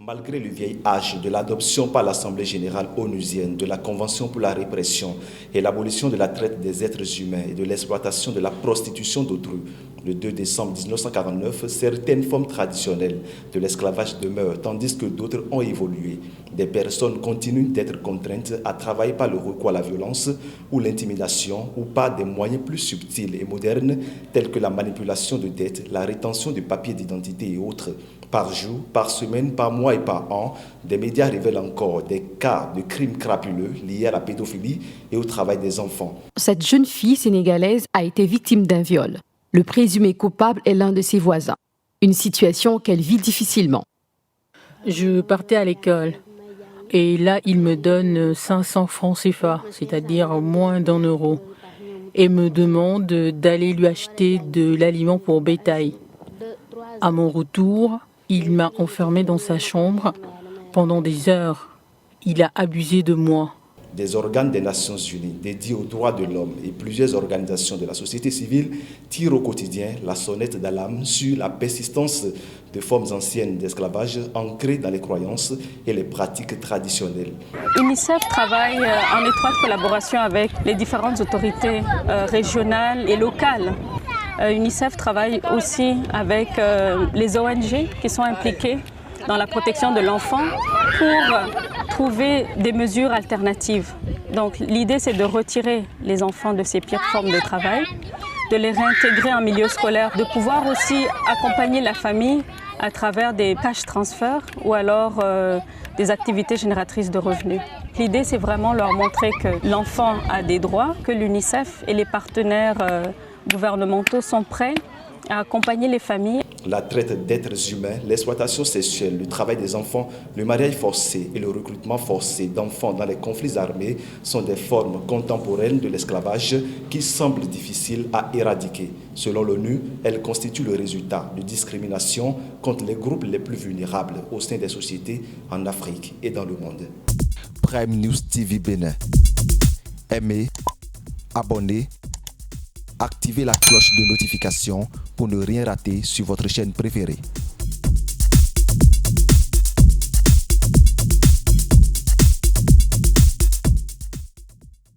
Malgré le vieil âge de l'adoption par l'Assemblée générale onusienne de la Convention pour la répression et l'abolition de la traite des êtres humains et de l'exploitation de la prostitution d'autrui, le 2 décembre 1949, certaines formes traditionnelles de l'esclavage demeurent, tandis que d'autres ont évolué. Des personnes continuent d'être contraintes à travailler par le recours à la violence ou l'intimidation ou par des moyens plus subtils et modernes tels que la manipulation de dettes, la rétention de papiers d'identité et autres. Par jour, par semaine, par mois et par an, des médias révèlent encore des cas de crimes crapuleux liés à la pédophilie et au travail des enfants. Cette jeune fille sénégalaise a été victime d'un viol. Le présumé coupable est l'un de ses voisins. Une situation qu'elle vit difficilement. Je partais à l'école et là, il me donne 500 francs CFA, c'est-à-dire moins d'1 euro, et me demande d'aller lui acheter de l'aliment pour bétail. À mon retour, il m'a enfermé dans sa chambre pendant des heures. Il a abusé de moi. Des organes des Nations Unies dédiés aux droits de l'homme et plusieurs organisations de la société civile tirent au quotidien la sonnette d'alarme sur la persistance de formes anciennes d'esclavage ancrées dans les croyances et les pratiques traditionnelles. UNICEF travaille en étroite collaboration avec les différentes autorités régionales et locales. UNICEF travaille aussi avec les ONG qui sont impliquées dans la protection de l'enfant pour trouver des mesures alternatives. Donc l'idée, c'est de retirer les enfants de ces pires formes de travail, de les réintégrer en milieu scolaire, de pouvoir aussi accompagner la famille à travers des cash transferts ou alors des activités génératrices de revenus. L'idée, c'est vraiment leur montrer que l'enfant a des droits, que l'UNICEF et les partenaires gouvernementaux sont prêts à accompagner les familles. La traite d'êtres humains, l'exploitation sexuelle, le travail des enfants, le mariage forcé et le recrutement forcé d'enfants dans les conflits armés sont des formes contemporaines de l'esclavage qui semblent difficiles à éradiquer. Selon l'ONU, elles constituent le résultat de discriminations contre les groupes les plus vulnérables au sein des sociétés en Afrique et dans le monde. Prime News TV Bénin. Aimez, abonnez, activez la cloche de notification pour ne rien rater sur votre chaîne préférée.